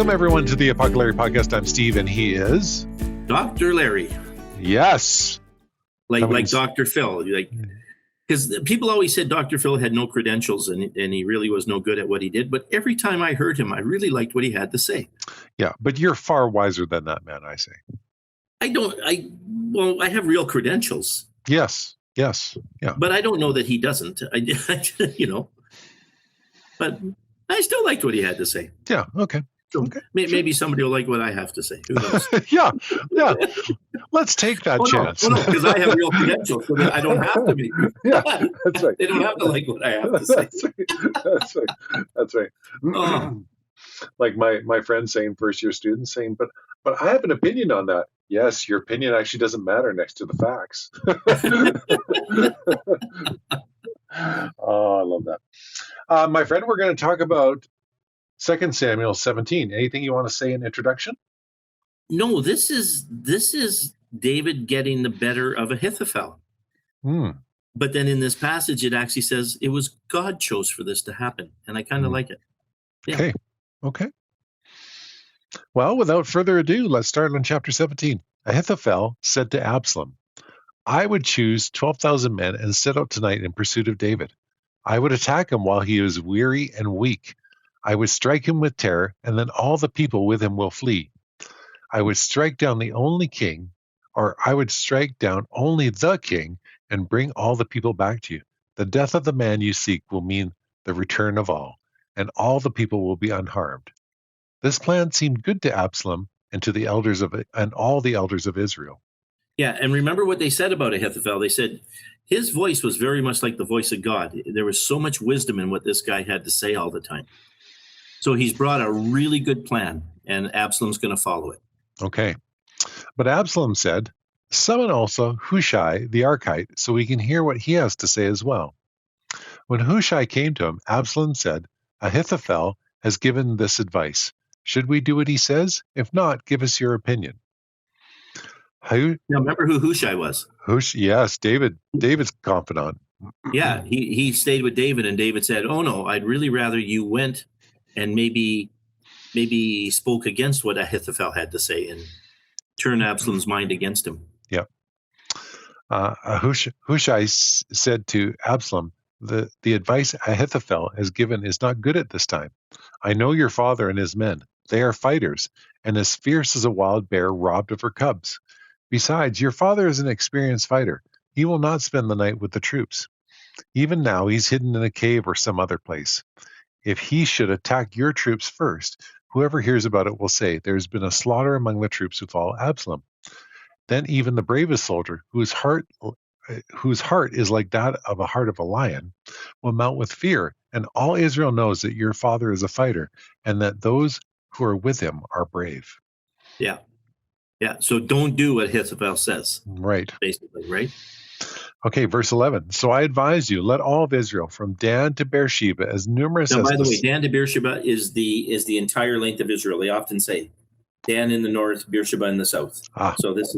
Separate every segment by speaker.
Speaker 1: Welcome, everyone, to the Apoco-Larry podcast. I'm Steve, and he is...
Speaker 2: Dr. Larry.
Speaker 1: Yes.
Speaker 2: Like Dr. Phil. Because people always said Dr. Phil had no credentials and he really was no good at what he did. But every time I heard him, I really liked what he had to say.
Speaker 1: Yeah, but you're far wiser than that man, I say.
Speaker 2: I have real credentials.
Speaker 1: Yes, yeah.
Speaker 2: But I don't know that he doesn't. But I still liked what he had to say.
Speaker 1: Yeah, okay.
Speaker 2: So maybe somebody will like what I have to say. Who knows?
Speaker 1: yeah. Let's take that chance.
Speaker 2: No, because I have real credentials, so that I don't have to be.
Speaker 1: Yeah, that's right.
Speaker 2: They don't have to like what I have to say.
Speaker 1: That's right. Like my friend saying, first year students saying, but I have an opinion on that. Yes, your opinion actually doesn't matter next to the facts. Oh, I love that. My friend, we're going to talk about 2 Samuel 17. Anything you want to say in introduction?
Speaker 2: No, this is David getting the better of Ahithophel. But then in this passage, it actually says it was God chose for this to happen. And I kind of like it. Yeah.
Speaker 1: Okay. Well, without further ado, let's start on chapter 17. Ahithophel said to Absalom, I would choose 12,000 men and set out tonight in pursuit of David. I would attack him while he is weary and weak. I would strike him with terror, and then all the people with him will flee. I would strike down the only king, or I would strike down only the king, and bring all the people back to you. The death of the man you seek will mean the return of all, and all the people will be unharmed. This plan seemed good to Absalom and to the elders and all the elders of Israel.
Speaker 2: Yeah, and remember what they said about Ahithophel. They said his voice was very much like the voice of God. There was so much wisdom in what this guy had to say all the time. So he's brought a really good plan, and Absalom's going to follow it.
Speaker 1: Okay. But Absalom said, summon also Hushai the Archite, so we can hear what he has to say as well. When Hushai came to him, Absalom said, Ahithophel has given this advice. Should we do what he says? If not, give us your opinion.
Speaker 2: Now, remember who Hushai was?
Speaker 1: Yes, David's confidant.
Speaker 2: Yeah, he stayed with David, and David said, oh, no, I'd really rather you went and maybe spoke against what Ahithophel had to say and turn Absalom's mind against him.
Speaker 1: Yeah. Hushai said to Absalom, the advice Ahithophel has given is not good at this time. I know your father and his men. They are fighters, and as fierce as a wild bear robbed of her cubs. Besides, your father is an experienced fighter. He will not spend the night with the troops. Even now, he's hidden in a cave or some other place. If he should attack your troops first, whoever hears about it will say, there's been a slaughter among the troops who follow Absalom. Then even the bravest soldier, whose heart is like that of a heart of a lion, will melt with fear, and all Israel knows that your father is a fighter, and that those who are with him are brave.
Speaker 2: Yeah. So don't do what Ahithophel says.
Speaker 1: Right.
Speaker 2: Basically, right?
Speaker 1: Okay, verse 11. So I advise you, let all of Israel, from Dan to Beersheba, as numerous as...
Speaker 2: By the way, Dan to Beersheba is the entire length of Israel. They often say Dan in the north, Beersheba in the south. So this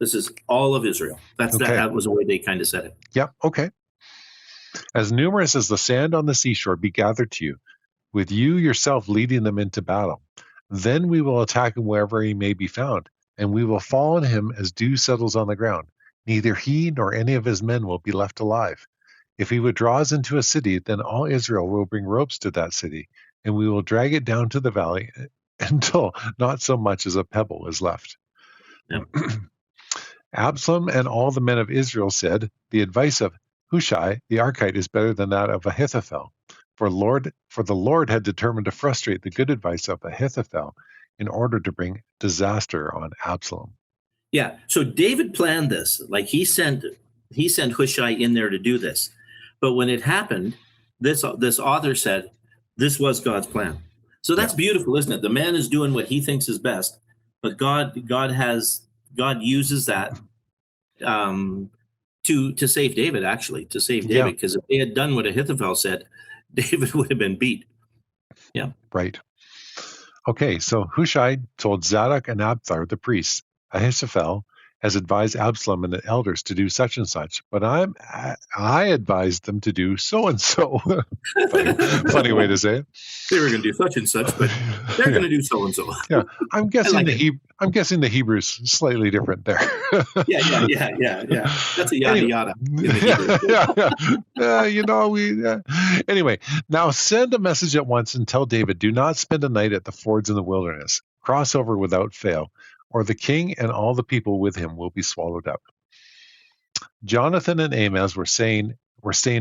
Speaker 2: is all of Israel. That was the way they kind of said it.
Speaker 1: Yep, okay. As numerous as the sand on the seashore be gathered to you, with you yourself leading them into battle. Then we will attack him wherever he may be found, and we will fall on him as dew settles on the ground. Neither he nor any of his men will be left alive. If he withdraws into a city, then all Israel will bring ropes to that city, and we will drag it down to the valley until not so much as a pebble is left.
Speaker 2: Yeah.
Speaker 1: Absalom and all the men of Israel said, the advice of Hushai the Archite is better than that of Ahithophel. For the Lord had determined to frustrate the good advice of Ahithophel in order to bring disaster on Absalom.
Speaker 2: Yeah, so David planned this. Like he sent Hushai in there to do this. But when it happened, this author said, this was God's plan. So that's beautiful, isn't it? The man is doing what he thinks is best, but God uses that to save David, actually, because if they had done what Ahithophel said, David would have been beat. Yeah.
Speaker 1: Right. Okay, so Hushai told Zadok and Abiathar the priests, Ahithophel has advised Absalom and the elders to do such and such, but I advised them to do so and so. Funny way to say it.
Speaker 2: They were going to do such and such, but they're
Speaker 1: Yeah,
Speaker 2: going to do so and so.
Speaker 1: yeah. I'm
Speaker 2: I
Speaker 1: guessing
Speaker 2: like it.
Speaker 1: I'm guessing the Hebrew's slightly different there.
Speaker 2: Yeah. That's a yada
Speaker 1: Anyway,
Speaker 2: yada in the Hebrew.
Speaker 1: Anyway, now send a message at once and tell David, do not spend a night at the fords in the wilderness. Cross over without fail, or the king and all the people with him will be swallowed up. Jonathan and Amaz were staying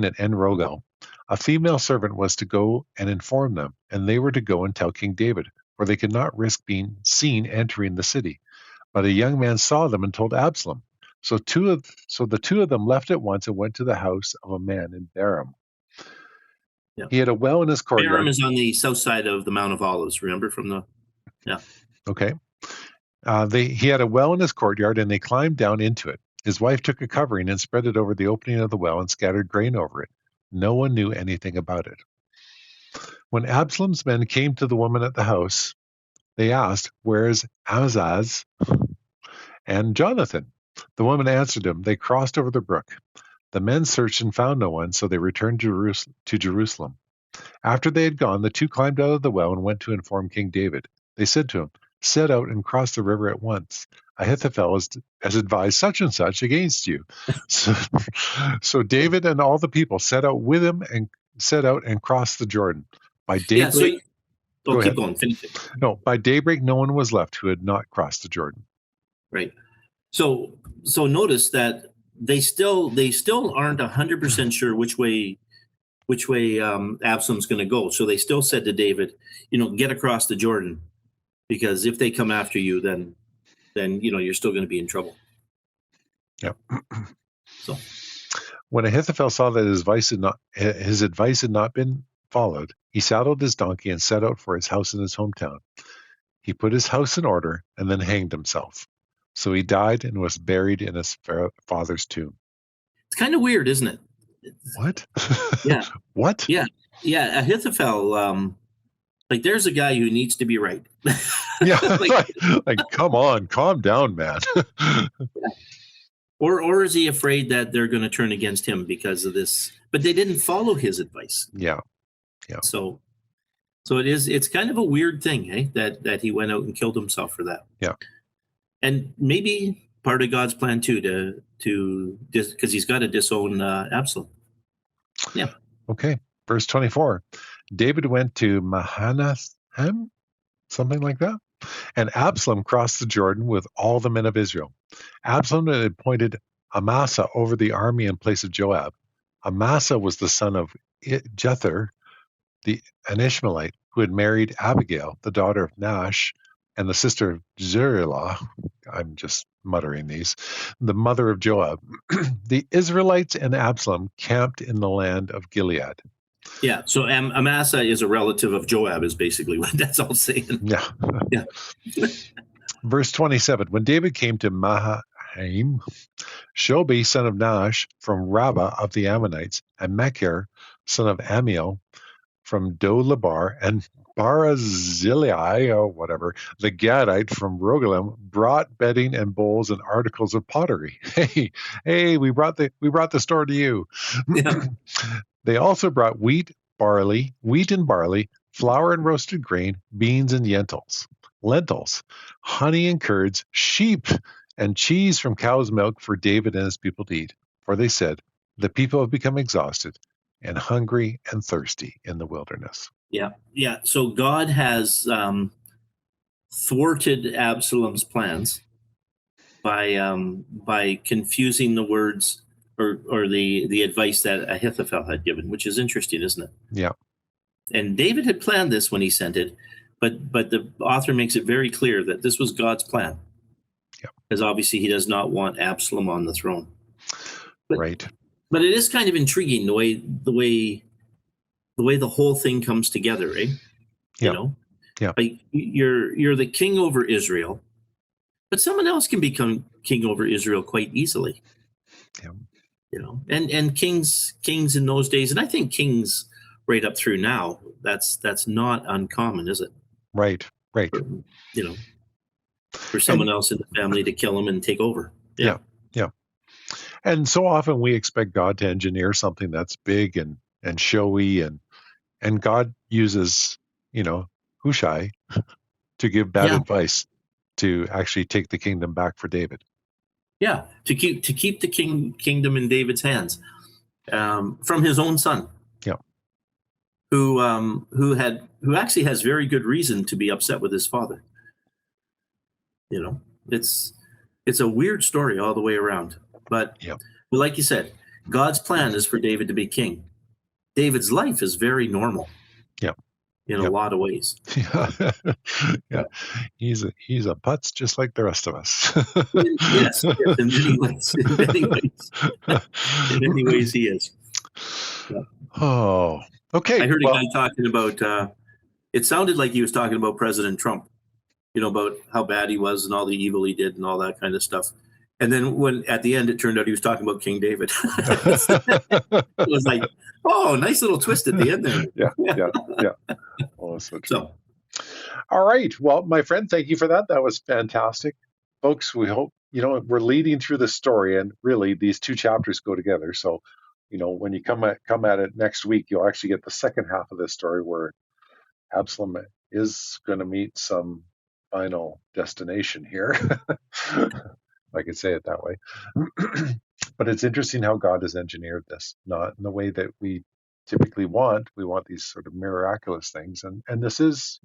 Speaker 1: at En Rogel. A female servant was to go and inform them, and they were to go and tell King David, for they could not risk being seen entering the city. But a young man saw them and told Absalom. So the two of them left at once and went to the house of a man in Baram.
Speaker 2: Yeah.
Speaker 1: He had a well in his courtyard.
Speaker 2: Baram is on the south side of the Mount of Olives. Remember from the
Speaker 1: Okay. He had a well in his courtyard, and they climbed down into it. His wife took a covering and spread it over the opening of the well and scattered grain over it. No one knew anything about it. When Absalom's men came to the woman at the house, they asked, "Where is Amazaz and Jonathan?" The woman answered him, "They crossed over the brook." The men searched and found no one, so they returned to Jerusalem. After they had gone, the two climbed out of the well and went to inform King David. They said to him, "Set out and cross the river at once. Ahithophel has advised such and such against you." So David and all the people set out with him and crossed the Jordan. By daybreak,
Speaker 2: keep going. Finish it.
Speaker 1: No, by daybreak, no one was left who had not crossed the Jordan.
Speaker 2: Right. So notice that they still aren't 100% sure which way Absalom's going to go. So they still said to David, get across the Jordan, because if they come after you, then you're still going to be in trouble.
Speaker 1: Yeah.
Speaker 2: So
Speaker 1: when Ahithophel saw that his advice had not been followed, he saddled his donkey and set out for his house in his hometown. He put his house in order and then hanged himself. So he died and was buried in his father's tomb.
Speaker 2: It's kind of weird, isn't it?
Speaker 1: What?
Speaker 2: Yeah.
Speaker 1: What?
Speaker 2: Yeah. Ahithophel, there's a guy who needs to be right.
Speaker 1: Yeah. like, come on, calm down, man.
Speaker 2: Yeah. Or is he afraid that they're going to turn against him because of this? But they didn't follow his advice.
Speaker 1: Yeah.
Speaker 2: So it's kind of a weird thing, that he went out and killed himself for that.
Speaker 1: Yeah.
Speaker 2: And maybe part of God's plan too, because he's got to disown Absalom. Yeah.
Speaker 1: Okay. Verse 24. David went to Mahanaim, something like that, and Absalom crossed the Jordan with all the men of Israel. Absalom had appointed Amasa over the army in place of Joab. Amasa was the son of Jether, an Ishmaelite, who had married Abigail, the daughter of Nahash, and the sister of Zeruiah. I'm just muttering these. The mother of Joab. The Israelites and Absalom camped in the land of Gilead.
Speaker 2: Yeah, so Amasa is a relative of Joab, is basically what that's all saying.
Speaker 1: Yeah. Verse 27, when David came to Mahanaim, Shobi, son of Nahash, from Rabbah of the Ammonites, and Machir, son of Amiel, from Do-Labar, and Barzillai, or whatever, the Gadite from Rogelim, brought bedding and bowls and articles of pottery. Hey, we brought the store to you.
Speaker 2: Yeah.
Speaker 1: They also brought wheat and barley, flour and roasted grain, beans and lentils, honey and curds, sheep, and cheese from cow's milk for David and his people to eat. For they said, the people have become exhausted and hungry and thirsty in the wilderness.
Speaker 2: Yeah. So God has thwarted Absalom's plans by confusing the words or the advice that Ahithophel had given, which is interesting, isn't it?
Speaker 1: Yeah.
Speaker 2: And David had planned this when he sent it, but the author makes it very clear that this was God's plan.
Speaker 1: Yeah.
Speaker 2: Because obviously he does not want Absalom on the throne.
Speaker 1: Right.
Speaker 2: But it is kind of intriguing the way the whole thing comes together, eh?
Speaker 1: Yeah. Yeah.
Speaker 2: Like you're the king over Israel, but someone else can become king over Israel quite easily.
Speaker 1: Yeah.
Speaker 2: And kings in those days, and I think kings right up through now, that's not uncommon, is it?
Speaker 1: Right.
Speaker 2: For someone else in the family to kill him and take over.
Speaker 1: Yeah. Yeah. And so often we expect God to engineer something that's big and showy, and God uses, Hushai to give bad
Speaker 2: Yeah.
Speaker 1: advice to actually take the kingdom back for David.
Speaker 2: Yeah. To keep the kingdom in David's hands, from his own son.
Speaker 1: Yeah.
Speaker 2: Who actually has very good reason to be upset with his father. It's a weird story all the way around. But
Speaker 1: Yeah.
Speaker 2: like you said, God's plan is for David to be king. David's life is very normal.
Speaker 1: Yeah.
Speaker 2: In
Speaker 1: Yeah.
Speaker 2: a lot of ways.
Speaker 1: Yeah. Yeah. He's a putz just like the rest of us.
Speaker 2: Yes, in many ways. In many ways he is. Yeah.
Speaker 1: Oh, okay.
Speaker 2: I heard a
Speaker 1: Well,
Speaker 2: guy talking about, it sounded like he was talking about President Trump, about how bad he was and all the evil he did and all that kind of stuff. And then when at the end it turned out he was talking about King David. It was like, oh, nice little twist at the end there.
Speaker 1: Yeah. Oh, that's so true.
Speaker 2: So,
Speaker 1: all right. Well, my friend, thank you for that. That was fantastic. Folks, we hope, we're leading through the story, and really these two chapters go together. So, when you come at it next week, you'll actually get the second half of this story where Absalom is going to meet some final destination here. If I could say it that way. But it's interesting how God has engineered this, not in the way that we typically want. We want these sort of miraculous things, and this is,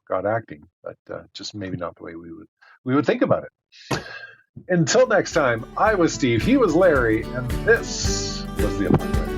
Speaker 1: God acting, but just maybe not the way we would think about it. Until next time, I was Steve, he was Larry, and this was the Apoco-Larry.